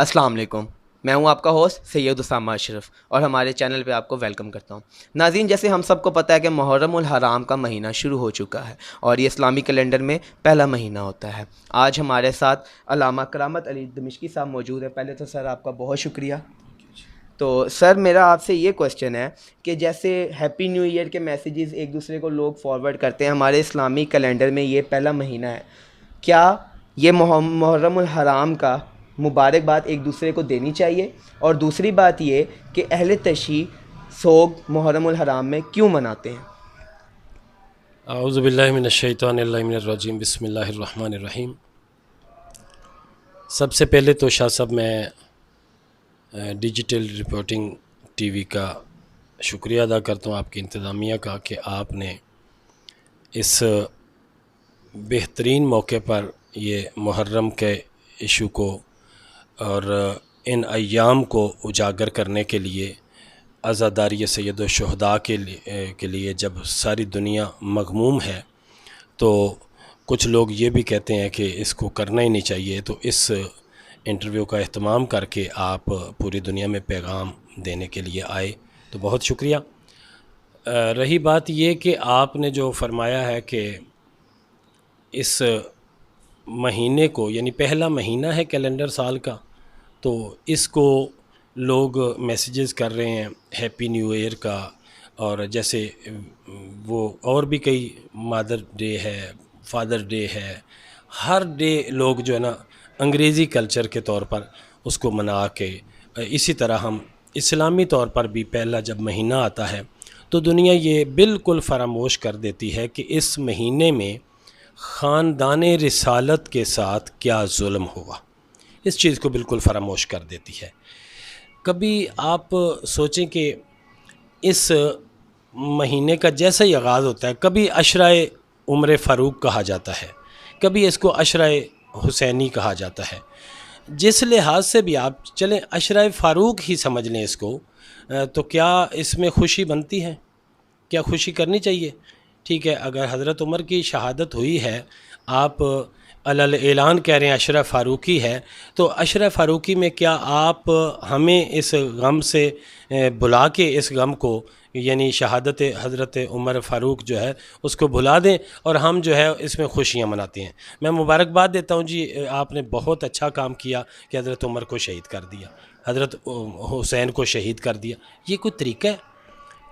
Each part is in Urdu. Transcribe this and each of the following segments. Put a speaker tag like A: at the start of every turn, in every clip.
A: السلام علیکم، میں ہوں آپ کا ہوسٹ سید اسامہ اشرف اور ہمارے چینل پہ آپ کو ویلکم کرتا ہوں۔ ناظرین، جیسے ہم سب کو پتہ ہے کہ محرم الحرام کا مہینہ شروع ہو چکا ہے اور یہ اسلامی کیلنڈر میں پہلا مہینہ ہوتا ہے۔ آج ہمارے ساتھ علامہ کرامت علی دمشقی صاحب موجود ہیں۔ پہلے تو سر آپ کا بہت شکریہ۔ تو سر میرا آپ سے یہ کویسچن ہے کہ جیسے ہیپی نیو ایئر کے میسیجز ایک دوسرے کو لوگ فارورڈ کرتے ہیں، ہمارے اسلامی کیلنڈر میں یہ پہلا مہینہ ہے، کیا یہ محرم الحرام کا مبارکباد ایک دوسرے کو دینی چاہیے؟ اور دوسری بات یہ کہ اہل تشیع سوگ محرم الحرام میں کیوں مناتے ہیں؟
B: اعوذ باللہ من الشیطان الرجیم، بسم اللہ الرحمن الرحیم۔ سب سے پہلے تو شاہ صاحب میں ڈیجیٹل رپورٹنگ ٹی وی کا شکریہ ادا کرتا ہوں، آپ کی انتظامیہ کا، کہ آپ نے اس بہترین موقع پر یہ محرم کے ایشو کو اور ان ایام کو اجاگر کرنے کے لیے، عزاداری سید الشہداء کے لیے جب ساری دنیا مغموم ہے تو کچھ لوگ یہ بھی کہتے ہیں کہ اس کو کرنا ہی نہیں چاہیے، تو اس انٹرویو کا اہتمام کر کے آپ پوری دنیا میں پیغام دینے کے لیے آئے، تو بہت شکریہ۔ رہی بات یہ کہ آپ نے جو فرمایا ہے کہ اس مہینے کو، یعنی پہلا مہینہ ہے کیلنڈر سال کا، تو اس کو لوگ میسیجز کر رہے ہیں ہیپی نیو ایئر کا، اور جیسے وہ اور بھی کئی مادر ڈے ہے، فادر ڈے ہے، ہر ڈے لوگ جو ہے نا انگریزی کلچر کے طور پر اس کو منا کے، اسی طرح ہم اسلامی طور پر بھی پہلا جب مہینہ آتا ہے تو دنیا یہ بالکل فراموش کر دیتی ہے کہ اس مہینے میں خاندان رسالت کے ساتھ کیا ظلم ہوا، اس چیز کو بالکل فراموش کر دیتی ہے۔ کبھی آپ سوچیں کہ اس مہینے کا جیسا ہی آغاز ہوتا ہے، کبھی عشرہ عمر فاروق کہا جاتا ہے، کبھی اس کو عشرہ حسینی کہا جاتا ہے۔ جس لحاظ سے بھی آپ چلیں عشرہ فاروق ہی سمجھ لیں اس کو، تو کیا اس میں خوشی بنتی ہے؟ کیا خوشی کرنی چاہیے؟ ٹھیک ہے، اگر حضرت عمر کی شہادت ہوئی ہے، آپ علل اعلان کہہ رہے ہیں عشرہ فاروقی ہے، تو عشرہ فاروقی میں کیا آپ ہمیں اس غم سے بلا کے اس غم کو، یعنی شہادت حضرت عمر فاروق جو ہے اس کو بھلا دیں اور ہم جو ہے اس میں خوشیاں مناتے ہیں؟ میں مبارکباد دیتا ہوں جی، آپ نے بہت اچھا کام کیا کہ حضرت عمر کو شہید کر دیا، حضرت حسین کو شہید کر دیا۔ یہ کوئی طریقہ ہے؟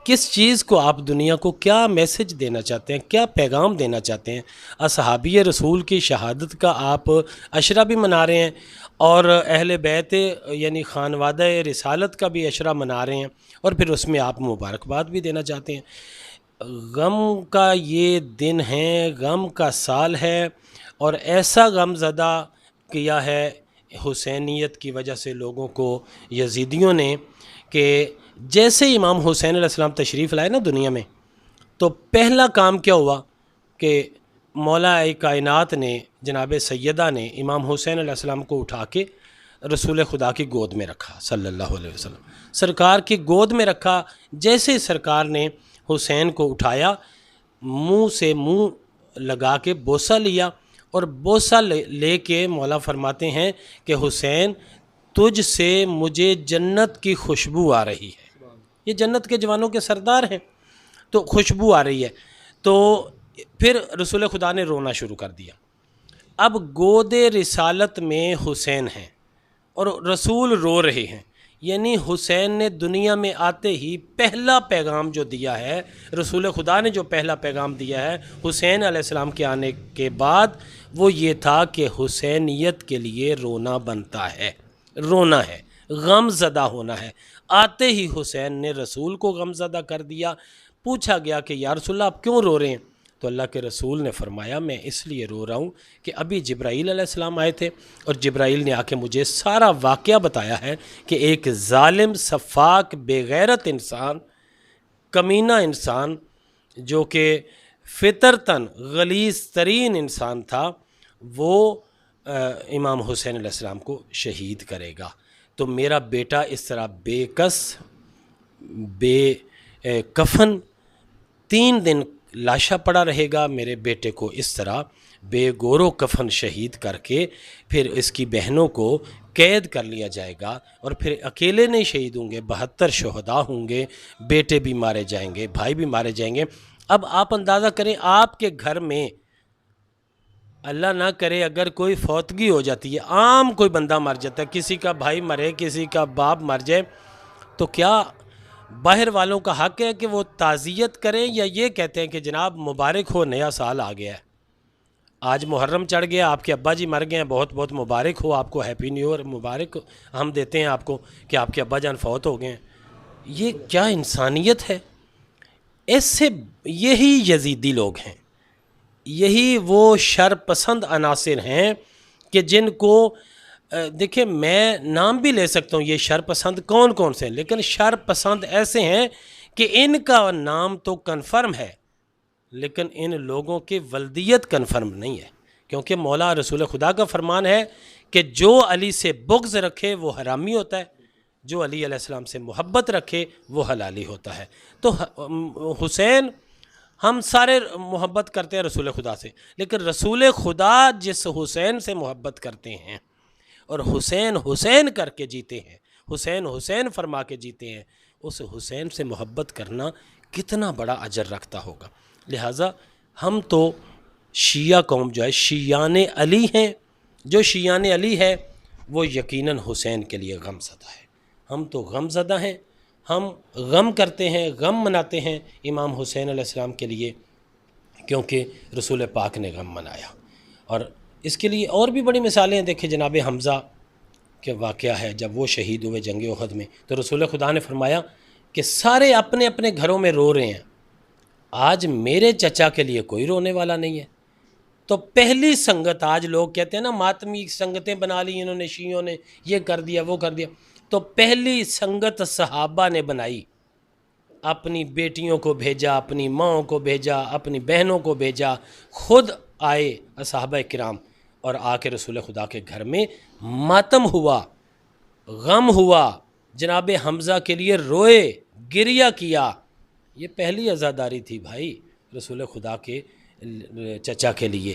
B: کس چیز کو آپ دنیا کو کیا میسج دینا چاہتے ہیں، کیا پیغام دینا چاہتے ہیں؟ اصحابی رسول کی شہادت کا آپ عشرہ بھی منا رہے ہیں اور اہل بیت یعنی خانوادہ رسالت کا بھی عشرہ منا رہے ہیں، اور پھر اس میں آپ مبارکباد بھی دینا چاہتے ہیں۔ غم کا یہ دن ہے، غم کا سال ہے، اور ایسا غم زدہ کیا ہے حسینیت کی وجہ سے لوگوں کو یزیدیوں نے کہ جیسے امام حسین علیہ السلام تشریف لائے نا دنیا میں، تو پہلا کام کیا ہوا کہ مولا کائنات نے، جناب سیدہ نے امام حسین علیہ السلام کو اٹھا کے رسول خدا کی گود میں رکھا صلی اللہ علیہ وسلم، سرکار کی گود میں رکھا۔ جیسے سرکار نے حسین کو اٹھایا، منہ سے منہ لگا کے بوسہ لیا، اور بوسہ لے کے مولا فرماتے ہیں کہ حسین تجھ سے مجھے جنت کی خوشبو آ رہی ہے، یہ جنت کے جوانوں کے سردار ہیں، تو خوشبو آ رہی ہے۔ تو پھر رسول خدا نے رونا شروع کر دیا۔ اب گود رسالت میں حسین ہیں اور رسول رو رہے ہیں، یعنی حسین نے دنیا میں آتے ہی پہلا پیغام جو دیا ہے، رسول خدا نے جو پہلا پیغام دیا ہے حسین علیہ السلام کے آنے کے بعد، وہ یہ تھا کہ حسینیت کے لیے رونا بنتا ہے، رونا ہے، غم زدہ ہونا ہے۔ آتے ہی حسین نے رسول کو غم زدہ کر دیا۔ پوچھا گیا کہ یا رسول اللہ آپ کیوں رو رہے ہیں؟ تو اللہ کے رسول نے فرمایا میں اس لیے رو رہا ہوں کہ ابھی جبرائیل علیہ السلام آئے تھے، اور جبرائیل نے آ کے مجھے سارا واقعہ بتایا ہے کہ ایک ظالم، سفاک، بے غیرت انسان، کمینہ انسان، جو کہ فطرتاً غلیظ ترین انسان تھا، وہ امام حسین علیہ السلام کو شہید کرے گا۔ تو میرا بیٹا اس طرح بے کس، بے کفن 3 دن لاشا پڑا رہے گا، میرے بیٹے کو اس طرح بے گور و کفن شہید کر کے پھر اس کی بہنوں کو قید کر لیا جائے گا اور پھر اکیلے نہیں شہید ہوں گے، 72 شہداء ہوں گے، بیٹے بھی مارے جائیں گے، بھائی بھی مارے جائیں گے۔ اب آپ اندازہ کریں آپ کے گھر میں اللہ نہ کرے اگر کوئی فوتگی ہو جاتی ہے، عام کوئی بندہ مر جاتا ہے، کسی کا بھائی مرے، کسی کا باپ مر جائے، تو کیا باہر والوں کا حق ہے کہ وہ تعزیت کریں یا یہ کہتے ہیں کہ جناب مبارک ہو نیا سال آ گیا ہے، آج محرم چڑھ گیا، آپ کے ابا جی مر گئے ہیں، بہت بہت مبارک ہو آپ کو، ہیپی نیو ایئر مبارک ہم دیتے ہیں آپ کو کہ آپ کے ابا جان فوت ہو گئے ہیں۔ یہ کیا انسانیت ہے؟ ایسے یہی یزیدی لوگ ہیں، یہی وہ شر پسند عناصر ہیں کہ جن کو دیکھیں میں نام بھی لے سکتا ہوں یہ شر پسند کون کون سے ہیں، لیکن شر پسند ایسے ہیں کہ ان کا نام تو کنفرم ہے لیکن ان لوگوں کی ولدیت کنفرم نہیں ہے، کیونکہ مولا رسول خدا کا فرمان ہے کہ جو علی سے بغض رکھے وہ حرامی ہوتا ہے، جو علی علیہ السلام سے محبت رکھے وہ حلالی ہوتا ہے۔ تو حسین ہم سارے محبت کرتے ہیں رسول خدا سے، لیکن رسول خدا جس حسین سے محبت کرتے ہیں اور حسین حسین کر کے جیتے ہیں، حسین حسین فرما کے جیتے ہیں، اس حسین سے محبت کرنا کتنا بڑا اجر رکھتا ہوگا۔ لہٰذا ہم تو شیعہ قوم جو ہے شیعان علی ہیں، جو شیعان علی ہے وہ یقیناً حسین کے لیے غم زدہ ہے، ہم تو غم زدہ ہیں، ہم غم کرتے ہیں، غم مناتے ہیں امام حسین علیہ السلام کے لیے، کیونکہ رسول پاک نے غم منایا۔ اور اس کے لیے اور بھی بڑی مثالیں ہیں، دیکھیں جناب حمزہ کے واقعہ ہے، جب وہ شہید ہوئے جنگ احد میں تو رسول خدا نے فرمایا کہ سارے اپنے اپنے گھروں میں رو رہے ہیں، آج میرے چچا کے لیے کوئی رونے والا نہیں ہے۔ تو پہلی سنگت، آج لوگ کہتے ہیں نا ماتمی سنگتیں بنا لی انہوں نے، شیعوں نے یہ کر دیا وہ کر دیا، تو پہلی سنگت صحابہ نے بنائی، اپنی بیٹیوں کو بھیجا، اپنی ماؤں کو بھیجا، اپنی بہنوں کو بھیجا، خود آئے صحابہ کرام اور آ کے رسول خدا کے گھر میں ماتم ہوا، غم ہوا، جناب حمزہ کے لیے روئے، گریہ کیا۔ یہ پہلی عزاداری تھی بھائی رسول خدا کے چچا کے لیے۔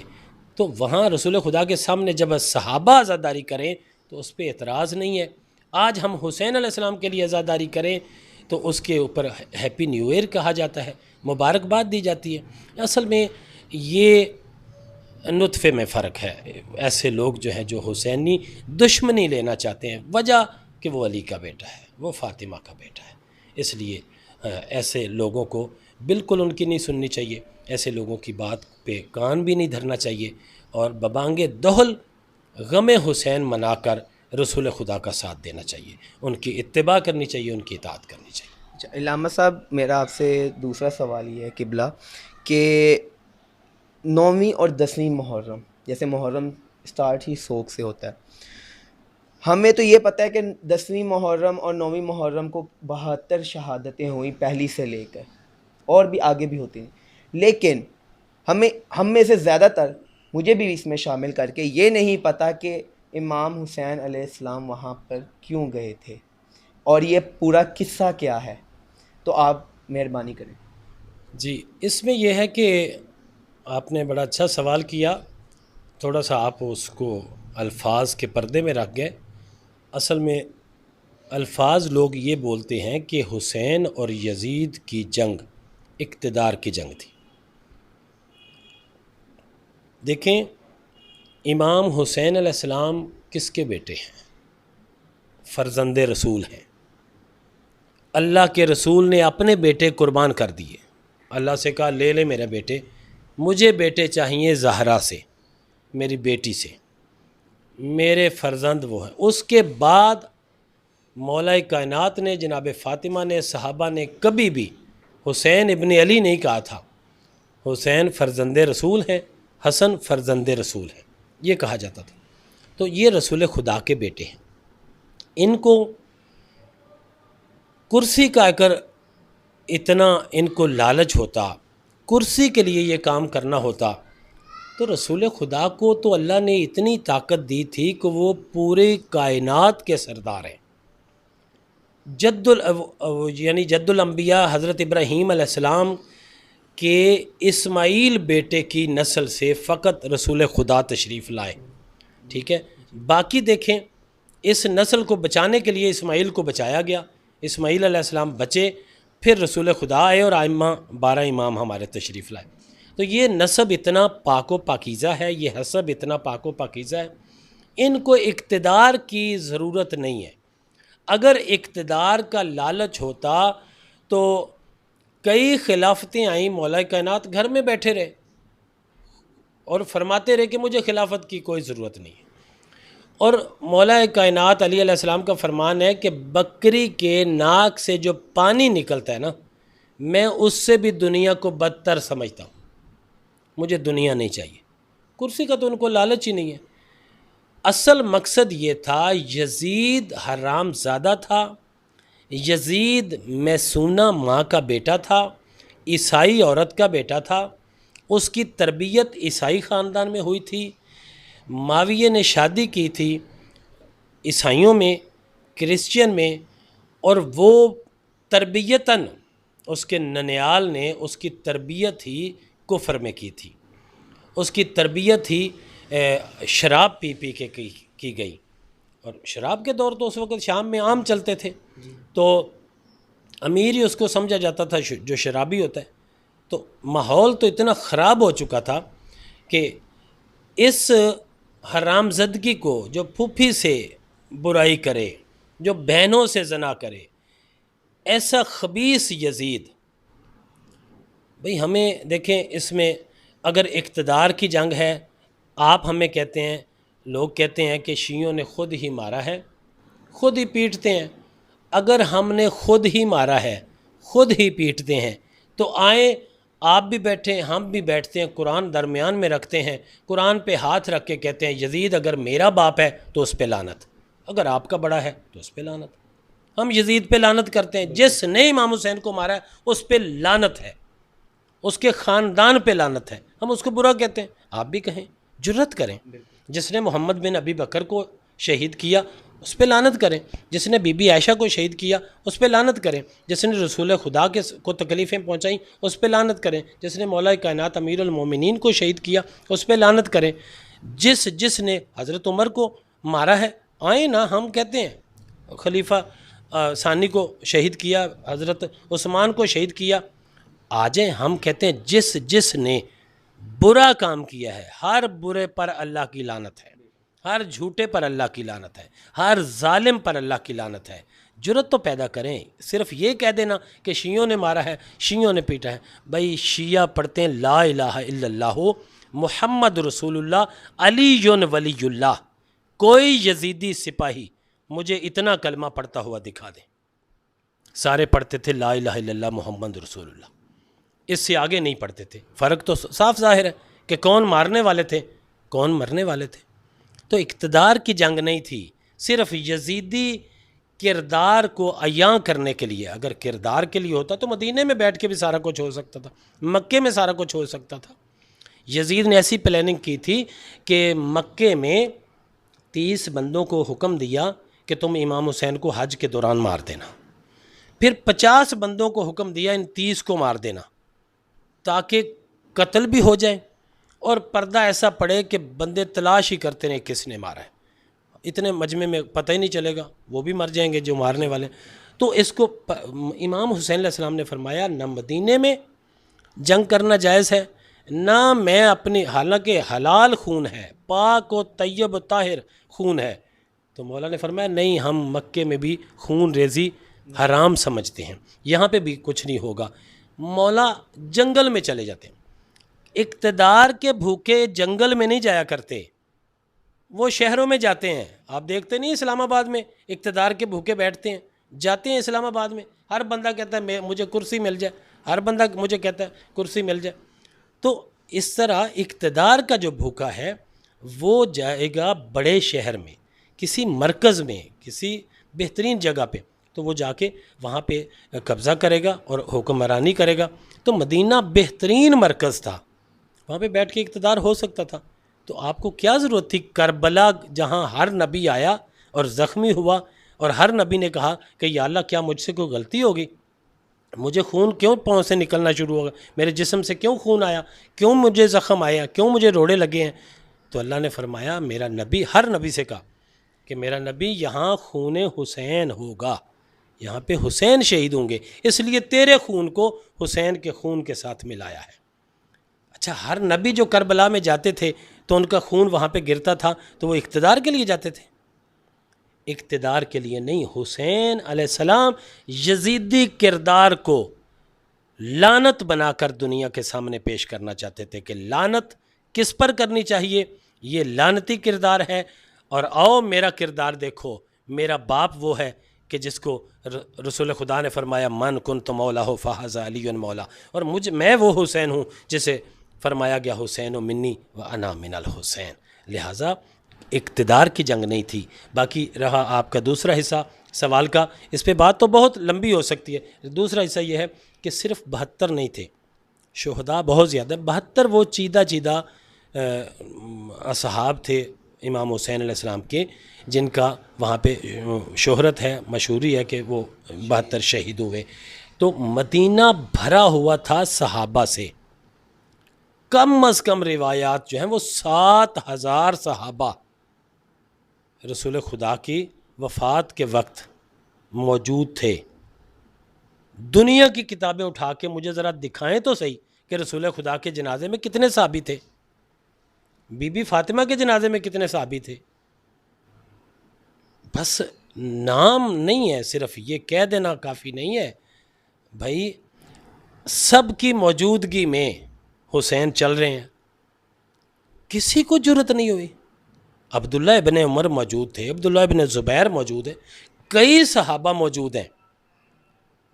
B: تو وہاں رسول خدا کے سامنے جب صحابہ عزاداری کریں تو اس پہ اعتراض نہیں ہے۔ آج ہم حسین علیہ السلام کے لیے عزاداری کریں تو اس کے اوپر ہیپی نیو ایئر کہا جاتا ہے، مبارکباد دی جاتی ہے۔ اصل میں یہ نطفے میں فرق ہے، ایسے لوگ جو ہیں جو حسینی دشمنی لینا چاہتے ہیں، وجہ کہ وہ علی کا بیٹا ہے، وہ فاطمہ کا بیٹا ہے، اس لیے ایسے لوگوں کو بالکل ان کی نہیں سننی چاہیے، ایسے لوگوں کی بات پہ کان بھی نہیں دھرنا چاہیے، اور ببانگ دہل غم حسین منا کر رسول خدا کا ساتھ دینا چاہیے، ان کی اتباع کرنی چاہیے، ان کی اطاعت کرنی چاہیے۔
A: اچھا علامہ صاحب، میرا آپ سے دوسرا سوال یہ ہے قبلہ کہ 9ویں اور 10ویں محرم، جیسے محرم سٹارٹ ہی سوگ سے ہوتا ہے، ہمیں تو یہ پتہ ہے کہ 10ویں محرم اور 9ویں محرم کو 72 شہادتیں ہوئیں پہلی سے لے کر، اور بھی آگے بھی ہوتی ہیں، لیکن ہم میں سے زیادہ تر، مجھے بھی اس میں شامل کر کے، یہ نہیں پتہ کہ امام حسین علیہ السلام وہاں پر کیوں گئے تھے اور یہ پورا قصہ کیا ہے، تو آپ مہربانی کریں۔
B: جی، اس میں یہ ہے کہ آپ نے بڑا اچھا سوال کیا، تھوڑا سا آپ اس کو الفاظ کے پردے میں رکھ گئے۔ اصل میں الفاظ لوگ یہ بولتے ہیں کہ حسین اور یزید کی جنگ اقتدار کی جنگ تھی۔ دیکھیں امام حسین علیہ السلام کس کے بیٹے ہیں؟ فرزند رسول ہیں۔ اللہ کے رسول نے اپنے بیٹے قربان کر دیے، اللہ سے کہا لے لے میرے بیٹے، مجھے بیٹے چاہیے زہرا سے، میری بیٹی سے، میرے فرزند وہ ہیں۔ اس کے بعد مولا کائنات نے، جناب فاطمہ نے، صحابہ نے کبھی بھی حسین ابن علی نہیں کہا تھا، حسین فرزند رسول ہیں، حسن فرزند رسول ہیں، یہ کہا جاتا تھا۔ تو یہ رسول خدا کے بیٹے ہیں، ان کو کرسی کا اگر اتنا ان کو لالچ ہوتا، کرسی کے لیے یہ کام کرنا ہوتا، تو رسول خدا کو تو اللہ نے اتنی طاقت دی تھی کہ وہ پورے کائنات کے سردار ہیں۔ جد الانبیاء حضرت ابراہیم علیہ السلام کے اسماعیل بیٹے کی نسل سے فقط رسول خدا تشریف لائے، ٹھیک ہے۔ باقی دیکھیں اس نسل کو بچانے کے لیے اسماعیل کو بچایا گیا، اسماعیل علیہ السلام بچے، پھر رسول خدا آئے اور آئمہ 12 امام ہمارے تشریف لائے۔ تو یہ نسب اتنا پاک و پاکیزہ ہے، یہ حسب اتنا پاک و پاکیزہ ہے، ان کو اقتدار کی ضرورت نہیں ہے۔ اگر اقتدار کا لالچ ہوتا تو کئی خلافتیں آئیں، مولا کائنات گھر میں بیٹھے رہے اور فرماتے رہے کہ مجھے خلافت کی کوئی ضرورت نہیں ہے۔ اور مولا کائنات علی علیہ السلام کا فرمان ہے کہ بکری کے ناک سے جو پانی نکلتا ہے نا، میں اس سے بھی دنیا کو بدتر سمجھتا ہوں، مجھے دنیا نہیں چاہیے۔ کرسی کا تو ان کو لالچ ہی نہیں ہے۔ اصل مقصد یہ تھا، یزید حرام زادہ تھا، یزید میسونہ ماں کا بیٹا تھا، عیسائی عورت کا بیٹا تھا، اس کی تربیت عیسائی خاندان میں ہوئی تھی، معاویہ نے شادی کی تھی عیسائیوں میں، کرسچین میں، اور وہ تربیتاً اس کے ننیال نے اس کی تربیت ہی کفر میں کی تھی، اس کی تربیت ہی شراب پی پی کے کی گئی، اور شراب کے دور تو اس وقت شام میں عام چلتے تھے، تو امیر ہی اس کو سمجھا جاتا تھا جو شرابی ہوتا ہے۔ تو ماحول تو اتنا خراب ہو چکا تھا کہ اس حرام زدگی کو، جو پھوپھی سے برائی کرے، جو بہنوں سے زنا کرے، ایسا خبیث یزید، بھئی ہمیں دیکھیں اس میں اگر اقتدار کی جنگ ہے، آپ ہمیں کہتے ہیں، لوگ کہتے ہیں کہ شیعوں نے خود ہی مارا ہے، خود ہی پیٹتے ہیں۔ اگر ہم نے خود ہی مارا ہے، خود ہی پیٹتے ہیں، تو آئیں آپ بھی بیٹھیں، ہم بھی بیٹھتے ہیں، قرآن درمیان میں رکھتے ہیں، قرآن پہ ہاتھ رکھ کے کہتے ہیں یزید اگر میرا باپ ہے تو اس پہ لعنت، اگر آپ کا بڑا ہے تو اس پہ لعنت۔ ہم یزید پہ لعنت کرتے ہیں، جس نے امام حسین کو مارا ہے اس پہ لعنت ہے، اس کے خاندان پہ لعنت ہے، ہم اس کو برا کہتے ہیں۔ آپ بھی کہیں، جرت کریں، جس نے محمد بن ابی بکر کو شہید کیا اس پہ لعنت کریں، جس نے بی بی عائشہ کو شہید کیا اس پہ لعنت کریں، جس نے رسول خدا کو تکلیفیں پہنچائیں اس پہ لعنت کریں، جس نے مولا کائنات امیر المومنین کو شہید کیا اس پہ لعنت کریں، جس نے حضرت عمر کو مارا ہے، آئیں نا، ہم کہتے ہیں خلیفہ ثانی کو شہید کیا، حضرت عثمان کو شہید کیا، آ جائیں، ہم کہتے ہیں جس نے برا کام کیا ہے، ہر برے پر اللہ کی لعنت ہے، ہر جھوٹے پر اللہ کی لعنت ہے، ہر ظالم پر اللہ کی لعنت ہے۔ جرت تو پیدا کریں، صرف یہ کہہ دینا کہ شیعوں نے مارا ہے، شیعوں نے پیٹا ہے، بھائی شیعہ پڑھتے ہیں لا الہ الا اللہ محمد رسول اللہ علی ولی اللہ، کوئی یزیدی سپاہی مجھے اتنا کلمہ پڑھتا ہوا دکھا دیں۔ سارے پڑھتے تھے لا الہ الا اللہ محمد رسول اللہ، اس سے آگے نہیں پڑھتے تھے۔ فرق تو صاف ظاہر ہے کہ کون مارنے والے تھے، کون مرنے والے تھے۔ تو اقتدار کی جنگ نہیں تھی، صرف یزیدی کردار کو عیاں کرنے کے لیے۔ اگر کردار کے لیے ہوتا تو مدینے میں بیٹھ کے بھی سارا کچھ ہو سکتا تھا، مکے میں سارا کچھ ہو سکتا تھا۔ یزید نے ایسی پلاننگ کی تھی کہ مکے میں 30 بندوں کو حکم دیا کہ تم امام حسین کو حج کے دوران مار دینا، پھر 50 بندوں کو حکم دیا ان 30 کو مار دینا، تاکہ قتل بھی ہو جائے اور پردہ ایسا پڑے کہ بندے تلاش ہی کرتے رہیں کس نے مارا ہے، اتنے مجمع میں پتہ ہی نہیں چلے گا، وہ بھی مر جائیں گے جو مارنے والے۔ تو اس کو امام حسین علیہ السلام نے فرمایا نہ مدینے میں جنگ کرنا جائز ہے، نہ میں اپنی، حالانکہ حلال خون ہے، پاک و طیب و طاہر خون ہے، تو مولا نے فرمایا نہیں، ہم مکے میں بھی خون ریزی حرام سمجھتے ہیں، یہاں پہ بھی کچھ نہیں ہوگا۔ مولا جنگل میں چلے جاتے ہیں، اقتدار کے بھوکے جنگل میں نہیں جایا کرتے، وہ شہروں میں جاتے ہیں۔ آپ دیکھتے نہیں اسلام آباد میں اقتدار کے بھوکے بیٹھتے ہیں، جاتے ہیں اسلام آباد میں، ہر بندہ کہتا ہے مجھے کرسی مل جائے، ہر بندہ مجھے کہتا ہے کرسی مل جائے۔ تو اس طرح اقتدار کا جو بھوکا ہے وہ جائے گا بڑے شہر میں، کسی مرکز میں، کسی بہترین جگہ پہ، تو وہ جا کے وہاں پہ قبضہ کرے گا اور حکمرانی کرے گا۔ تو مدینہ بہترین مرکز تھا، وہاں پہ بیٹھ کے اقتدار ہو سکتا تھا۔ تو آپ کو کیا ضرورت تھی کربلا جہاں ہر نبی آیا اور زخمی ہوا اور ہر نبی نے کہا کہ یا اللہ کیا مجھ سے کوئی غلطی ہوگی، مجھے خون کیوں پاؤں سے نکلنا شروع ہوگا، میرے جسم سے کیوں خون آیا، کیوں مجھے زخم آیا، کیوں مجھے روڑے لگے ہیں؟ تو اللہ نے فرمایا، میرا نبی ہر نبی سے کہا کہ میرا نبی یہاں خون حسین ہوگا، یہاں پہ حسین شہید ہوں گے، اس لیے تیرے خون کو حسین کے خون کے ساتھ ملایا ہے۔ اچھا، ہر نبی جو کربلا میں جاتے تھے تو ان کا خون وہاں پہ گرتا تھا تو وہ اقتدار کے لیے جاتے تھے؟ اقتدار کے لیے نہیں۔ حسین علیہ السلام یزیدی کردار کو لعنت بنا کر دنیا کے سامنے پیش کرنا چاہتے تھے کہ لعنت کس پر کرنی چاہیے، یہ لعنتی کردار ہے، اور آؤ میرا کردار دیکھو، میرا باپ وہ ہے کہ جس کو رسول خدا نے فرمایا من کنت مولا ہو فہذا علی مولا، اور میں وہ حسین ہوں جسے فرمایا گیا حسین و منی و انا من الحسین۔ لہٰذا اقتدار کی جنگ نہیں تھی۔ باقی رہا آپ کا دوسرا حصہ سوال کا، اس پہ بات تو بہت لمبی ہو سکتی ہے۔ دوسرا حصہ یہ ہے کہ صرف 72 نہیں تھے، شہداء بہت زیادہ، 72 وہ چیدہ اصحاب تھے امام حسین علیہ السلام کے، جن کا وہاں پہ شہرت ہے، مشہوری ہے کہ وہ 72 شہید ہوئے۔ تو مدینہ بھرا ہوا تھا صحابہ سے، کم از کم روایات جو ہیں وہ 7000 صحابہ رسول خدا کی وفات کے وقت موجود تھے۔ دنیا کی کتابیں اٹھا کے مجھے ذرا دکھائیں تو صحیح کہ رسول خدا کے جنازے میں کتنے صحابی تھے، بی بی فاطمہ کے جنازے میں کتنے صحابی تھے۔ بس نام نہیں ہے، صرف یہ کہہ دینا کافی نہیں ہے بھائی، سب کی موجودگی میں حسین چل رہے ہیں، کسی کو جرت نہیں ہوئی۔ عبداللہ ابن عمر موجود تھے، عبداللہ ابن زبیر موجود ہے، کئی صحابہ موجود ہیں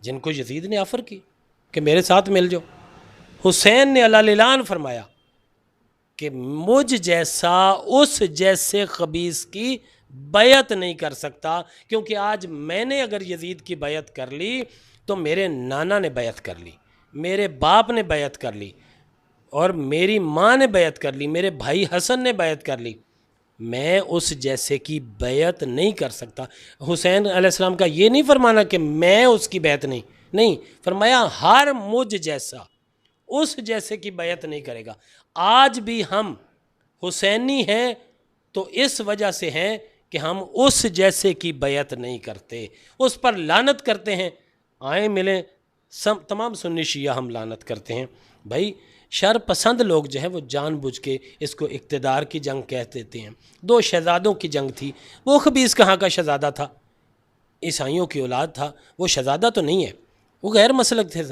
B: جن کو یزید نے آفر کی کہ میرے ساتھ مل جاؤ۔ حسین نے علی اعلان فرمایا کہ مجھ جیسا اس جیسے خبیث کی بیعت نہیں کر سکتا، کیونکہ آج میں نے اگر یزید کی بیعت کر لی تو میرے نانا نے بیعت کر لی، میرے باپ نے بیعت کر لی، اور میری ماں نے بیعت کر لی، میرے بھائی حسن نے بیعت کر لی، میں اس جیسے کی بیعت نہیں کر سکتا۔ حسین علیہ السلام کا یہ نہیں فرمانا کہ میں اس کی بیعت نہیں، فرمایا ہر مجھ جیسا اس جیسے کی بیعت نہیں کرے گا۔ آج بھی ہم حسینی ہیں تو اس وجہ سے ہیں کہ ہم اس جیسے کی بیعت نہیں کرتے، اس پر لعنت کرتے ہیں۔ آئیں ملیں، تمام سنی شیعہ ہم لعنت کرتے ہیں۔ بھائی شر پسند لوگ جو ہیں وہ جان بوجھ کے اس کو اقتدار کی جنگ کہہ دیتے ہیں۔ 2 شہزادوں کی جنگ تھی، وہ خبیث کہاں کا شہزادہ تھا، عیسائیوں کی اولاد تھا، وہ شہزادہ تو نہیں ہے، وہ غیر مسلک تھے،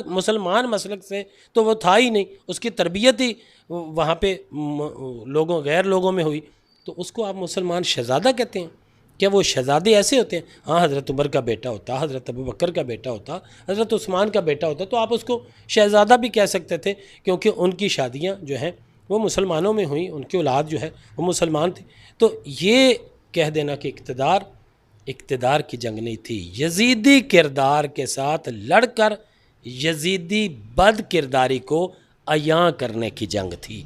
B: مسلمان مسلک سے تو وہ تھا ہی نہیں، اس کی تربیت ہی وہاں پہ غیر لوگوں میں ہوئی، تو اس کو آپ مسلمان شہزادہ کہتے ہیں؟ کیا وہ شہزادے ایسے ہوتے ہیں؟ ہاں، حضرت عمر کا بیٹا ہوتا، حضرت ابوبکر کا بیٹا ہوتا، حضرت عثمان کا بیٹا ہوتا تو آپ اس کو شہزادہ بھی کہہ سکتے تھے، کیونکہ ان کی شادیاں جو ہیں وہ مسلمانوں میں ہوئیں، ان کی اولاد جو ہے وہ مسلمان تھی۔ تو یہ کہہ دینا کہ اقتدار کی جنگ نہیں تھی، یزیدی کردار کے ساتھ لڑ کر یزیدی بد کرداری کو عیاں کرنے کی جنگ تھی،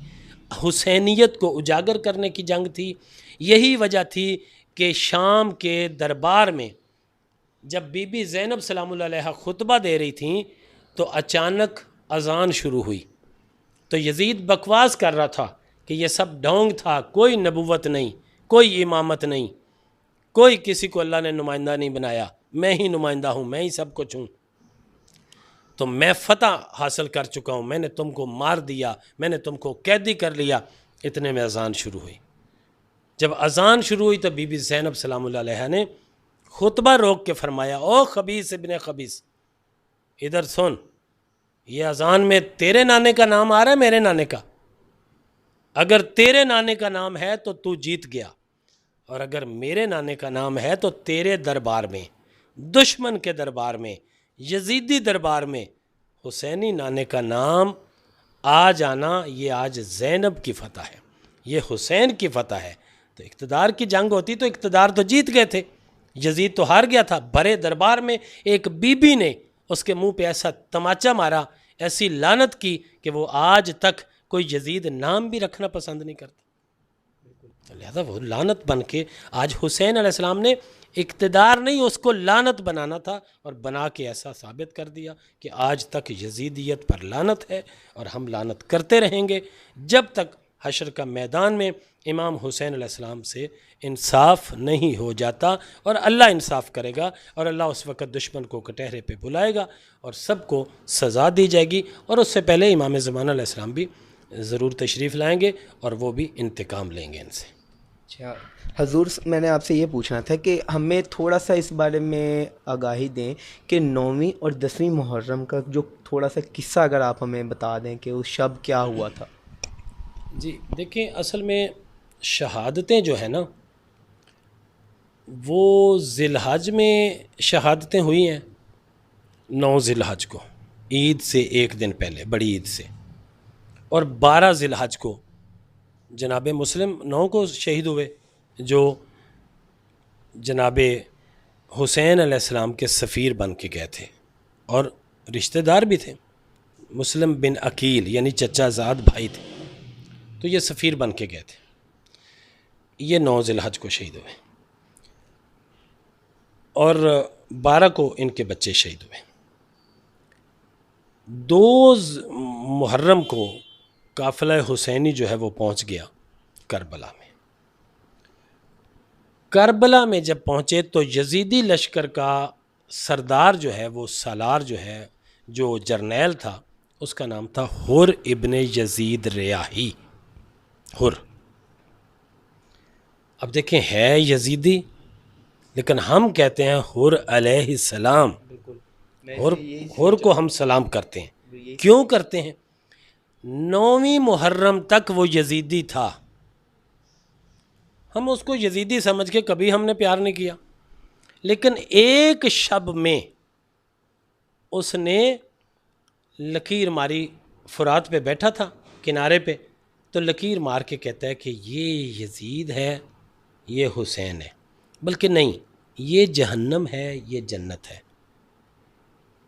B: حسینیت کو اجاگر کرنے کی جنگ تھی۔ یہی وجہ تھی کہ شام کے دربار میں جب بی بی زینب سلام اللہ علیہ خطبہ دے رہی تھیں تو اچانک اذان شروع ہوئی، تو یزید بکواس کر رہا تھا کہ یہ سب ڈھونگ تھا، کوئی نبوت نہیں، کوئی امامت نہیں، کوئی کسی کو اللہ نے نمائندہ نہیں بنایا، میں ہی نمائندہ ہوں، میں ہی سب کچھ ہوں، تو میں فتح حاصل کر چکا ہوں، میں نے تم کو مار دیا، میں نے تم کو قیدی کر لیا۔ اتنے میں اذان شروع ہوئی۔ جب اذان شروع ہوئی تو بی بی زینب سلام اللہ علیہ نے خطبہ روک کے فرمایا، او خبیث ابن خبیث، ادھر سن، یہ اذان میں تیرے نانے کا نام آ رہا ہے میرے نانے کا؟ اگر تیرے نانے کا نام ہے تو تو جیت گیا، اور اگر میرے نانے کا نام ہے تو تیرے دربار میں، دشمن کے دربار میں، یزیدی دربار میں حسینی نانے کا نام آ جانا، یہ آج زینب کی فتح ہے، یہ حسین کی فتح ہے۔ تو اقتدار کی جنگ ہوتی تو اقتدار تو جیت گئے تھے، یزید تو ہار گیا تھا۔ بڑے دربار میں ایک بی بی نے اس کے منہ پہ ایسا تماچا مارا، ایسی لعنت کی کہ وہ آج تک کوئی یزید نام بھی رکھنا پسند نہیں کرتا۔ لہذا وہ لعنت بن کے آج حسین علیہ السلام نے اقتدار نہیں، اس کو لعنت بنانا تھا، اور بنا کے ایسا ثابت کر دیا کہ آج تک یزیدیت پر لعنت ہے، اور ہم لعنت کرتے رہیں گے جب تک حشر کا میدان میں امام حسین علیہ السلام سے انصاف نہیں ہو جاتا، اور اللہ انصاف کرے گا، اور اللہ اس وقت دشمن کو کٹہرے پہ بلائے گا اور سب کو سزا دی جائے گی، اور اس سے پہلے امام زمانہ علیہ السلام بھی ضرور تشریف لائیں گے اور وہ بھی انتقام لیں گے ان سے۔
A: اچھا حضور، میں نے آپ سے یہ پوچھنا تھا کہ ہمیں تھوڑا سا اس بارے میں آگاہی دیں کہ 9ویں اور 10ویں محرم کا جو تھوڑا سا قصہ اگر آپ ہمیں بتا دیں کہ اس شب کیا ہوا تھا۔
B: جی دیکھیں، اصل میں شہادتیں جو ہیں نا، وہ ذی الحج میں شہادتیں ہوئی ہیں 9 ذی الحج کو، عید سے ایک دن پہلے، بڑی عید سے، اور 12 ذی الحج کو جناب مسلم 9 کو شہید ہوئے، جو جناب حسین علیہ السلام کے سفیر بن کے گئے تھے اور رشتہ دار بھی تھے، مسلم بن عقیل یعنی چچا زاد بھائی تھے، تو یہ سفیر بن کے گئے تھے۔ یہ 9 ذی الحج کو شہید ہوئے، اور 12 کو ان کے بچے شہید ہوئے۔ 2 محرم کو قافلہ حسینی جو ہے وہ پہنچ گیا کربلا میں۔ کربلا میں جب پہنچے تو یزیدی لشکر کا سردار جو ہے، وہ سالار جو ہے، جو جرنیل تھا، اس کا نام تھا حر ابن یزید ریاحی، حر۔ اب دیکھیں، ہے یزیدی لیکن ہم کہتے ہیں حر علیہ السلام، حر کو ہم سلام کرتے ہیں۔ کیوں کرتے ہیں؟ 9ویں محرم تک وہ یزیدی تھا، ہم اس کو یزیدی سمجھ کے کبھی ہم نے پیار نہیں کیا، لیکن ایک شب میں اس نے لکیر ماری، فرات پہ بیٹھا تھا کنارے پہ، تو لکیر مار کے کہتا ہے کہ یہ یزید ہے، یہ حسین ہے، بلکہ نہیں، یہ جہنم ہے، یہ جنت ہے،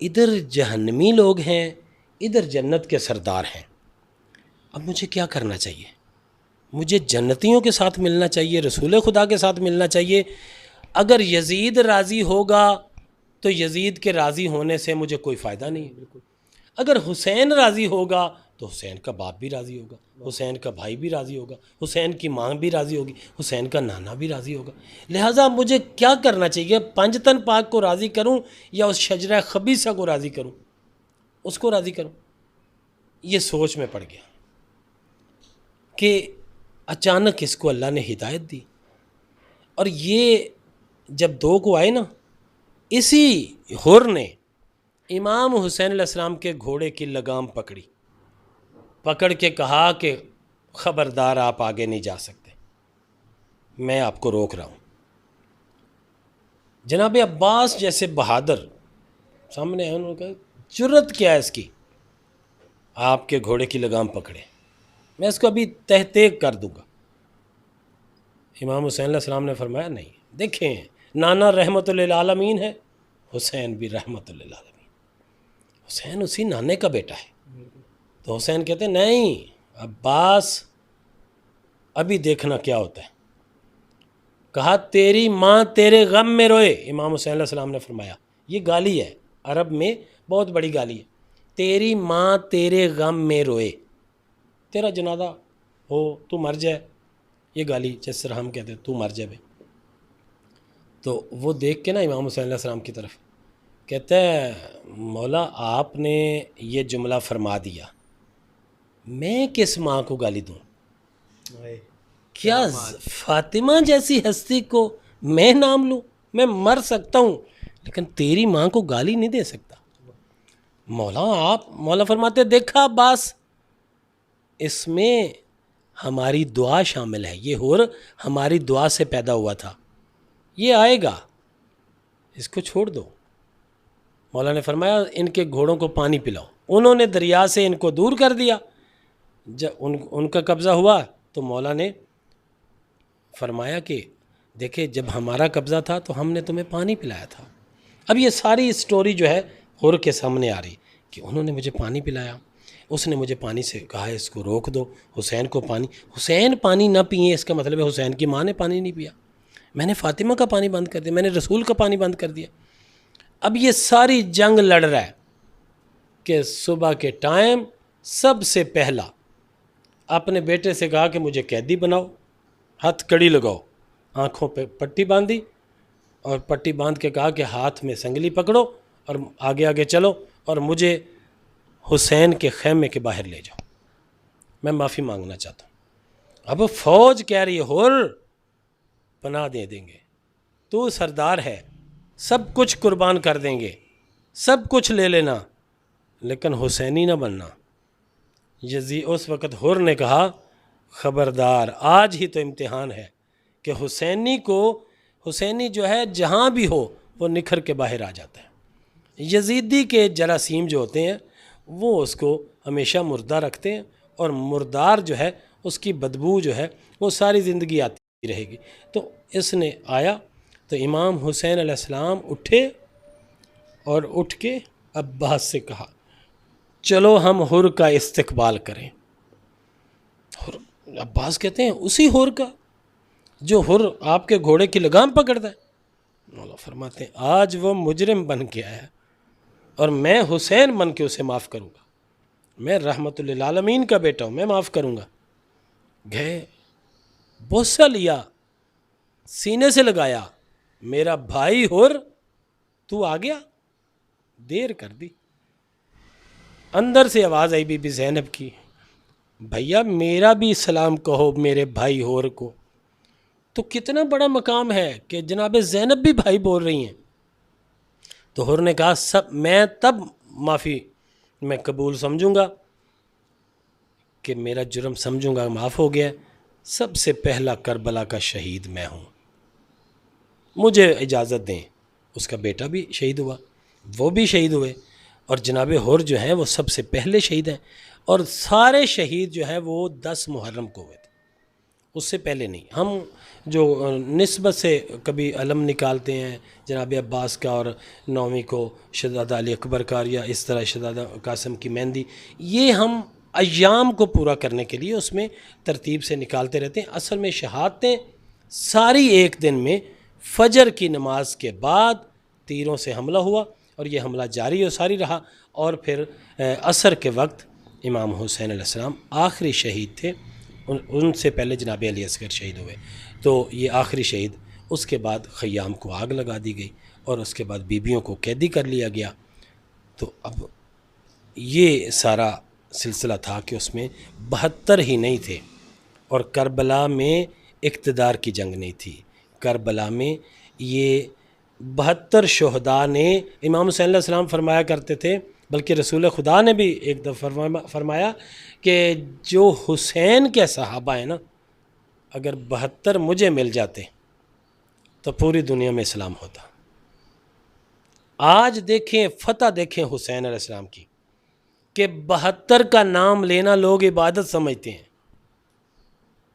B: ادھر جہنمی لوگ ہیں، ادھر جنت کے سردار ہیں۔ اب مجھے کیا کرنا چاہیے؟ مجھے جنتیوں کے ساتھ ملنا چاہیے، رسول خدا کے ساتھ ملنا چاہیے۔ اگر یزید راضی ہوگا تو یزید کے راضی ہونے سے مجھے کوئی فائدہ نہیں ہے، اگر حسین راضی ہوگا تو حسین کا باپ بھی راضی ہوگا، حسین کا بھائی بھی راضی ہوگا، حسین کی ماں بھی راضی ہوگی، حسین کا نانا بھی راضی ہوگا۔ لہٰذا مجھے کیا کرنا چاہیے؟ پنجتن پاک کو راضی کروں یا اس شجرہ خبیثہ کو راضی کروں؟ اس کو راضی کروں۔ یہ سوچ میں پڑ گیا کہ اچانک اس کو اللہ نے ہدایت دی، اور یہ جب 2 کو آئے نا، اسی حر نے امام حسین علیہ السلام کے گھوڑے کی لگام پکڑ کے کہا کہ خبردار، آپ آگے نہیں جا سکتے، میں آپ کو روک رہا ہوں۔ جناب عباس جیسے بہادر سامنے آئے، انہوں نے کہا جرت کیا ہے اس کی، آپ کے گھوڑے کی لگام پکڑے، میں اس کو ابھی تہتیک کر دوں گا۔ امام حسین علیہ السلام نے فرمایا نہیں، دیکھیں نانا رحمت للعالمین ہے، حسین بھی رحمت للعالمین، حسین اسی نانے کا بیٹا ہے۔ تو حسین کہتے ہیں نہیں عباس، ابھی دیکھنا کیا ہوتا ہے۔ کہا تیری ماں تیرے غم میں روئے، امام حسین علیہ السلام نے فرمایا، یہ گالی ہے، عرب میں بہت بڑی گالی ہے، تیری ماں تیرے غم میں روئے، تیرا جنازہ ہو تو مر جائے، یہ گالی جس طرح ہم کہتے ہیں تو مر جائے بھائی۔ تو وہ دیکھ کے نا امام حسین علیہ السلام کی طرف کہتا ہے مولا آپ نے یہ جملہ فرما دیا، میں کس ماں کو گالی دوں؟ کیا فاطمہ جیسی ہستی کو میں نام لوں؟ میں مر سکتا ہوں لیکن تیری ماں کو گالی نہیں دے سکتا۔ مولا فرماتے دیکھا عباس، اس میں ہماری دعا شامل ہے، یہ حر ہماری دعا سے پیدا ہوا تھا، یہ آئے گا، اس کو چھوڑ دو۔ مولا نے فرمایا ان کے گھوڑوں کو پانی پلاؤ، انہوں نے دریا سے ان کو دور کر دیا۔ جب ان کا قبضہ ہوا تو مولا نے فرمایا کہ دیکھیں جب ہمارا قبضہ تھا تو ہم نے تمہیں پانی پلایا تھا۔ اب یہ ساری سٹوری جو ہے حر کے سامنے آ رہی کہ انہوں نے مجھے پانی پلایا، اس نے مجھے پانی سے کہا ہے اس کو روک دو، حسین کو پانی، حسین پانی نہ پئیں اس کا مطلب ہے حسین کی ماں نے پانی نہیں پیا، میں نے فاطمہ کا پانی بند کر دیا، میں نے رسول کا پانی بند کر دیا۔ اب یہ ساری جنگ لڑ رہا ہے کہ صبح کے ٹائم سب سے پہلا اپنے بیٹے سے کہا کہ مجھے قیدی بناؤ، ہاتھ کڑی لگاؤ، آنکھوں پہ پٹی باندھی اور پٹی باندھ کے کہا کہ ہاتھ میں سنگلی پکڑو اور آگے آگے چلو اور مجھے حسین کے خیمے کے باہر لے جاؤ، میں معافی مانگنا چاہتا ہوں۔ اب فوج کہہ رہی ہے ہر پناہ دے دیں گے، تو سردار ہے، سب کچھ قربان کر دیں گے، سب کچھ لے لینا، لیکن حسینی نہ بننا۔ اس وقت ہر نے کہا خبردار، آج ہی تو امتحان ہے کہ حسینی جو ہے جہاں بھی ہو وہ نکھر کے باہر آ جاتا ہے۔ یزیدی کے جراثیم جو ہوتے ہیں وہ اس کو ہمیشہ مردہ رکھتے ہیں، اور مردار جو ہے اس کی بدبو جو ہے وہ ساری زندگی آتی رہے گی۔ تو اس نے آیا تو امام حسین علیہ السلام اٹھے اور اٹھ کے عباس سے کہا چلو ہم ہر کا استقبال کریں۔ عباس کہتے ہیں اسی ہر کا جو ہر آپ کے گھوڑے کی لگام پکڑتا ہے؟ مولا فرماتے ہیں آج وہ مجرم بن کے آیا اور میں حسین بن کے اسے معاف کروں گا، میں رحمت للعالمین کا بیٹا ہوں، میں معاف کروں گا۔ گئے، بوسہ لیا، سینے سے لگایا، میرا بھائی ہر تو آ گیا، دیر کر دی۔ اندر سے آواز آئی بی بی زینب کی، بھیا میرا بھی سلام کہو میرے بھائی ہور کو۔ تو کتنا بڑا مقام ہے کہ جناب زینب بھی بھائی بول رہی ہیں۔ تو ہر نے کہا میں تب معافی میں قبول سمجھوں گا کہ میرا جرم سمجھوں گا معاف ہو گیا، سب سے پہلا کربلا کا شہید میں ہوں، مجھے اجازت دیں۔ اس کا بیٹا بھی شہید ہوا، وہ بھی شہید ہوئے، اور جناب ہر جو ہیں وہ سب سے پہلے شہید ہیں، اور سارے شہید جو ہیں وہ 10 محرم کو ہوئے تھے، اس سے پہلے نہیں۔ ہم جو نسبت سے کبھی علم نکالتے ہیں جناب عباس کا اور 9ویں کو شہزادہ علی اکبر کا، یا اس طرح شہزادہ قاسم کی مہندی، یہ ہم ایام کو پورا کرنے کے لیے اس میں ترتیب سے نکالتے رہتے ہیں۔ اصل میں شہادتیں ساری ایک دن میں فجر کی نماز کے بعد تیروں سے حملہ ہوا، اور یہ حملہ جاری و ساری رہا، اور پھر عصر کے وقت امام حسین علیہ السلام آخری شہید تھے، ان سے پہلے جناب علی اصغر شہید ہوئے، تو یہ آخری شہید۔ اس کے بعد خیام کو آگ لگا دی گئی، اور اس کے بعد بیبیوں کو قیدی کر لیا گیا۔ تو اب یہ سارا سلسلہ تھا کہ اس میں 72 ہی نہیں تھے، اور کربلا میں اقتدار کی جنگ نہیں تھی۔ کربلا میں یہ 72 شہداء نے، امام حسین علیہ السلام فرمایا کرتے تھے، بلکہ رسول خدا نے بھی ایک دفعہ فرمایا کہ جو حسین کے صحابہ ہیں نا، اگر 72 مجھے مل جاتے تو پوری دنیا میں اسلام ہوتا۔ آج دیکھیں فتح، دیکھیں حسین علیہ السلام کی، کہ 72 کا نام لینا لوگ عبادت سمجھتے ہیں،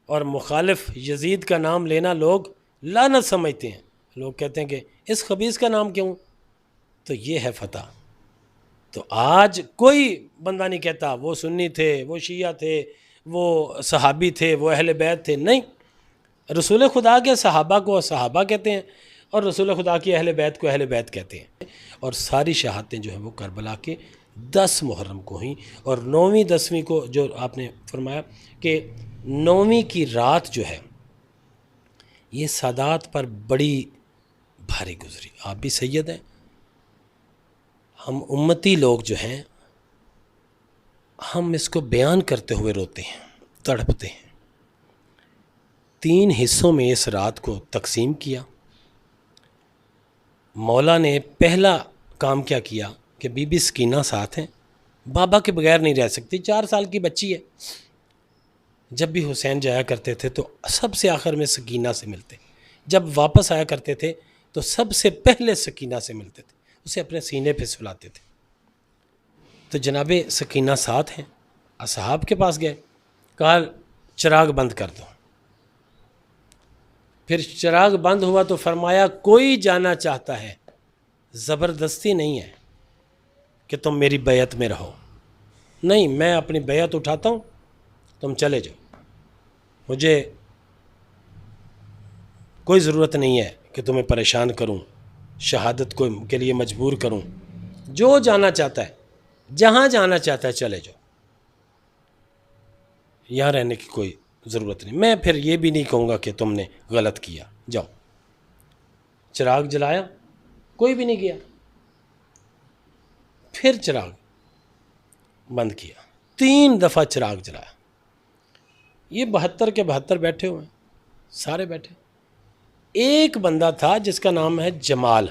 B: اور مخالف یزید کا نام لینا لوگ لعنت سمجھتے ہیں۔ لوگ کہتے ہیں کہ اس خبیث کا نام کیوں؟ تو یہ ہے فتح۔ تو آج کوئی بندہ نہیں کہتا وہ سنی تھے، وہ شیعہ تھے، وہ صحابی تھے، وہ اہل بیت تھے، نہیں۔ رسول خدا کے صحابہ کو صحابہ کہتے ہیں، اور رسول خدا کی اہل بیت کو اہل بیت کہتے ہیں۔ اور ساری شہادتیں جو ہیں وہ کربلا کے 10 محرم کو ہوئیں، اور 9ویں 10ویں کو جو آپ نے فرمایا کہ 9ویں کی رات جو ہے یہ سادات پر بڑی بھاری گزری۔ آپ بھی سید ہیں، ہم امتی لوگ جو ہیں ہم اس کو بیان کرتے ہوئے روتے ہیں، تڑپتے ہیں۔ 3 حصوں میں اس رات کو تقسیم کیا۔ مولا نے پہلا کام کیا کیا کہ بی بی سکینہ ساتھ ہیں، بابا کے بغیر نہیں رہ سکتی، 4 سال کی بچی ہے۔ جب بھی حسین جایا کرتے تھے تو سب سے آخر میں سکینہ سے ملتے، جب واپس آیا کرتے تھے تو سب سے پہلے سکینہ سے ملتے تھے، اسے اپنے سینے پہ سلاتے تھے۔ تو جناب سکینہ ساتھ ہیں، اصحاب کے پاس گئے، کہا چراغ بند کر دو۔ پھر چراغ بند ہوا تو فرمایا کوئی جانا چاہتا ہے، زبردستی نہیں ہے کہ تم میری بیعت میں رہو، نہیں، میں اپنی بیعت اٹھاتا ہوں، تم چلے جاؤ، مجھے کوئی ضرورت نہیں ہے کہ تمہیں پریشان کروں، شہادت کے لیے مجبور کروں، جو جانا چاہتا ہے، جہاں جانا چاہتا ہے چلے جاؤ۔ یہاں رہنے کی کوئی ضرورت نہیں. میں پھر یہ بھی نہیں کہوں گا کہ تم نے غلط کیا. جاؤ. چراغ جلایا, کوئی بھی نہیں گیا. پھر چراغ بند کیا, 3 دفعہ چراغ جلایا. یہ 72 کے 72 بیٹھے ہوئے ہیں, سارے بیٹھے. ایک بندہ تھا جس کا نام ہے جمال.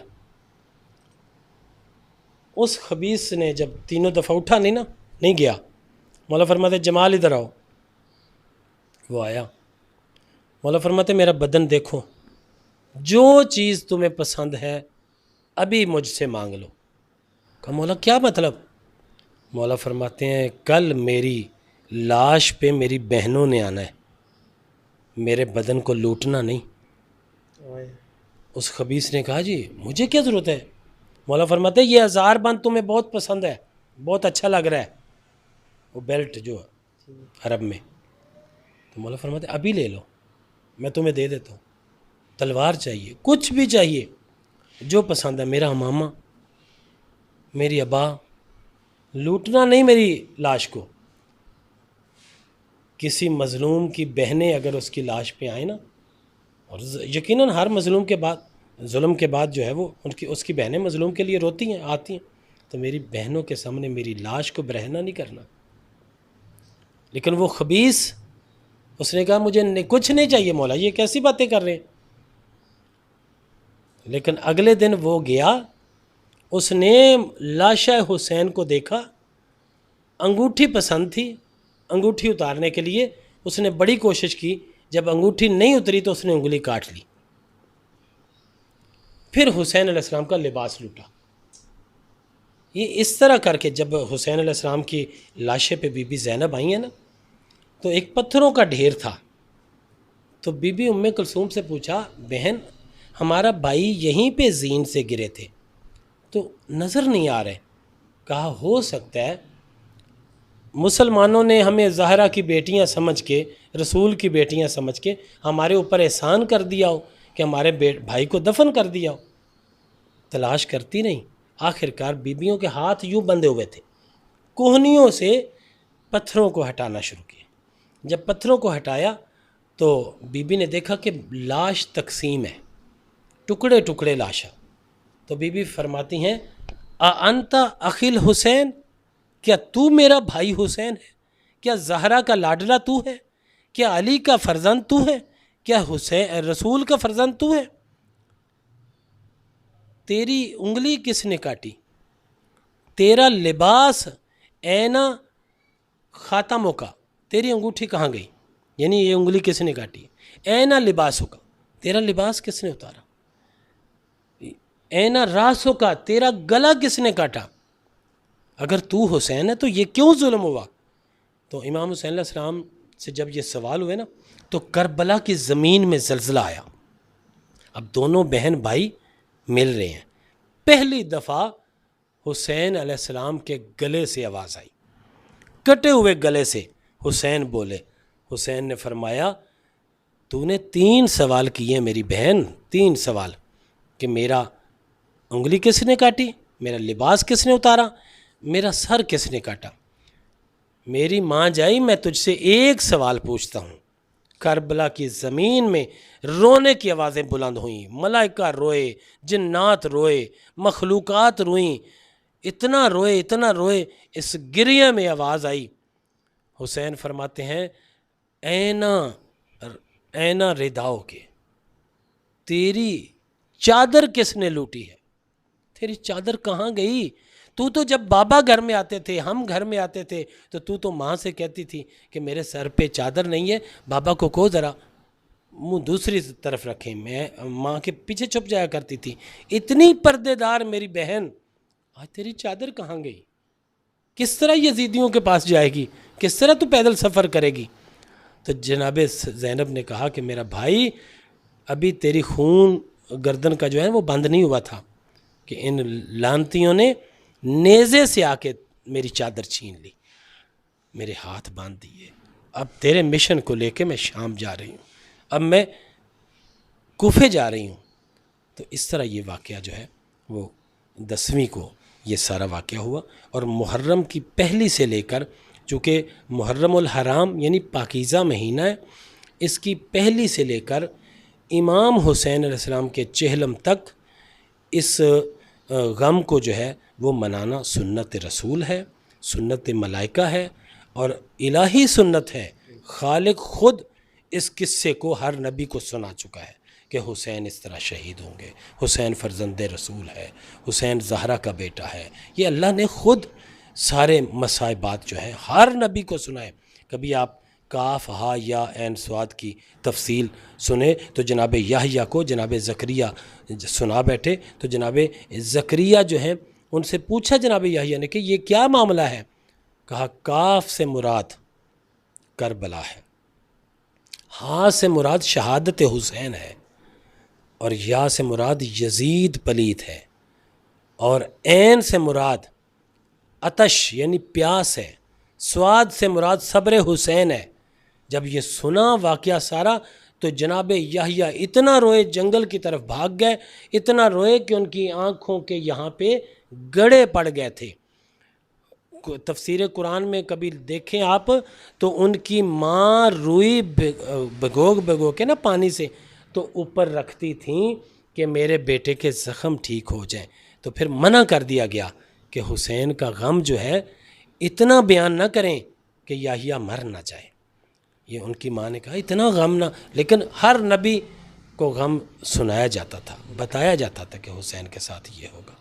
B: اس خبیث نے جب 3 دفعہ اٹھا نہیں گیا, مولا فرماتے جمال ادھر آؤ. وہ آیا. مولا فرماتے میرا بدن دیکھو, جو چیز تمہیں پسند ہے ابھی مجھ سے مانگ لو. کہا مولا کیا مطلب؟ مولا فرماتے ہیں کل میری لاش پہ میری بہنوں نے آنا ہے, میرے بدن کو لوٹنا نہیں. اس خبیث نے کہا جی مجھے کیا ضرورت ہے؟ مولا فرماتے ہیں یہ 1000 بند تمہیں بہت پسند ہے, بہت اچھا لگ رہا ہے, وہ بیلٹ جو ہے عرب میں. تو مولا فرماتے ہیں ابھی لے لو, میں تمہیں دے دیتا ہوں. تلوار چاہیے, کچھ بھی چاہیے, جو پسند ہے. میرا ماما, میری ابا, لوٹنا نہیں میری لاش کو. کسی مظلوم کی بہنیں اگر اس کی لاش پہ آئیں نا, اور یقیناً ہر مظلوم کے بعد, ظلم کے بعد جو ہے وہ اس کی بہنیں مظلوم کے لیے روتی ہیں, آتی ہیں, تو میری بہنوں کے سامنے میری لاش کو برہنہ نہیں کرنا. لیکن وہ خبیث, اس نے کہا مجھے کچھ نہیں چاہیے مولا, یہ کیسی باتیں کر رہے ہیں. لیکن اگلے دن وہ گیا, اس نے لاشا حسین کو دیکھا, انگوٹھی پسند تھی, انگوٹھی اتارنے کے لیے اس نے بڑی کوشش کی, جب انگوٹھی نہیں اتری تو اس نے انگلی کاٹ لی. پھر حسین علیہ السلام کا لباس لوٹا. یہ اس طرح کر کے جب حسین علیہ السلام کی لاشیں پہ بی بی زینب آئی ہیں نا, تو ایک پتھروں کا ڈھیر تھا. تو بی بی ام کلثوم سے پوچھا بہن ہمارا بھائی یہیں پہ زین سے گرے تھے تو نظر نہیں آ رہے. کہا ہو سکتا ہے مسلمانوں نے ہمیں زہرا کی بیٹیاں سمجھ کے, رسول کی بیٹیاں سمجھ کے ہمارے اوپر احسان کر دیا ہو کہ ہمارے بھائی کو دفن کر دیا ہو. تلاش کرتی نہیں, آخر کار بیبیوں کے ہاتھ یوں بندھے ہوئے تھے, کوہنیوں سے پتھروں کو ہٹانا شروع کیا. جب پتھروں کو ہٹایا تو بی بی نے دیکھا کہ لاش تقسیم ہے, ٹکڑے ٹکڑے لاش ہے. تو بی بی فرماتی ہیں انت اخل حسین, کیا تو میرا بھائی حسین ہے؟ کیا زہرا کا لاڈلا تو ہے؟ کیا علی کا فرزند تو ہے؟ کیا حسین رسول کا فرزند تو ہے؟ تیری انگلی کس نے کاٹی؟ تیرا لباس اینا خاتموں کا, تیری انگوٹھی کہاں گئی؟ یعنی یہ انگلی کس نے کاٹی؟ اینا لباسوں کا, تیرا لباس کس نے اتارا؟ اینا راسوں کا, تیرا گلا کس نے کاٹا؟ اگر تو حسین ہے تو یہ کیوں ظلم ہوا؟ تو امام حسین علیہ السلام سے جب یہ سوال ہوئے نا تو کربلا کی زمین میں زلزلہ آیا. اب دونوں بہن بھائی مل رہے ہیں. پہلی دفعہ حسین علیہ السلام کے گلے سے آواز آئی, کٹے ہوئے گلے سے حسین بولے. حسین نے فرمایا تو نے 3 سوال کیے میری بہن, 3 سوال, کہ میرا انگلی کس نے کاٹی, میرا لباس کس نے اتارا, میرا سر کس نے کاٹا. میری ماں جائی میں تجھ سے ایک سوال پوچھتا ہوں. کربلا کی زمین میں رونے کی آوازیں بلند ہوئیں, ملائکہ روئے, جنات روئے, مخلوقات روئیں, اتنا روئے. اس گریہ میں آواز آئی. حسین فرماتے ہیں اینا رداؤ کے, تیری چادر کس نے لوٹی ہے؟ تیری چادر کہاں گئی؟ تو جب بابا گھر میں آتے تھے, ہم گھر میں آتے تھے, تو ماں سے کہتی تھی کہ میرے سر پہ چادر نہیں ہے, بابا کو کہو ذرا منہ دوسری طرف رکھیں. میں ماں کے پیچھے چھپ جایا کرتی تھی. اتنی پردے دار میری بہن, آج تیری چادر کہاں گئی؟ کس طرح یزیدیوں کے پاس جائے گی؟ کس طرح تو پیدل سفر کرے گی؟ تو جناب زینب نے کہا کہ میرا بھائی ابھی تیری خون گردن کا جو ہے وہ بند نہیں ہوا تھا کہ ان لانتیوں نے نیزے سے آ کے میری چادر چھین لی, میرے ہاتھ باندھ دیے. اب تیرے مشن کو لے کے میں شام جا رہی ہوں, اب میں کوفے جا رہی ہوں. تو اس طرح یہ واقعہ جو ہے وہ 10ویں کو یہ سارا واقعہ ہوا, اور محرم کی پہلی سے لے کر چونکہ محرم الحرام یعنی پاکیزہ مہینہ ہے، اس کی پہلی سے لے کر امام حسین علیہ السلام کے چہلم تک اس غم کو جو ہے وہ منانا سنت رسول ہے، سنت ملائکہ ہے اور الہی سنت ہے۔ خالق خود اس قصے کو ہر نبی کو سنا چکا ہے کہ حسین اس طرح شہید ہوں گے، حسین فرزند رسول ہے، حسین زہرا کا بیٹا ہے۔ یہ اللہ نے خود سارے مصائبات جو ہیں ہر نبی کو سنائے۔ کبھی آپ کاف ہا یا عین صاد کی تفصیل سنیں تو جناب یحییٰ کو جناب زکریا سنا بیٹھے، تو جناب زکریا جو ہیں ان سے پوچھا جناب یحییٰ نے کہ یہ کیا معاملہ ہے؟ کہا کاف سے مراد کربلا ہے، ہاں سے مراد شہادت حسین ہے، اور یا سے مراد یزید پلید ہے، اور عین سے مراد عطش یعنی پیاس ہے، سواد سے مراد صبر حسین ہے۔ جب یہ سنا واقعہ سارا تو جناب یحییٰ اتنا روئے، جنگل کی طرف بھاگ گئے، اتنا روئے کہ ان کی آنکھوں کے یہاں پہ گڑے پڑ گئے تھے۔ تفسیر قرآن میں کبھی دیکھیں آپ تو ان کی ماں روئی بھگو کے نا پانی سے تو اوپر رکھتی تھیں کہ میرے بیٹے کے زخم ٹھیک ہو جائیں، تو پھر منع کر دیا گیا کہ حسین کا غم جو ہے اتنا بیان نہ کریں کہ یحییٰ مر نہ جائے۔ یہ ان کی ماں نے کہا اتنا غم نہ، لیکن ہر نبی کو غم سنایا جاتا تھا، بتایا جاتا تھا کہ حسین کے ساتھ یہ ہوگا۔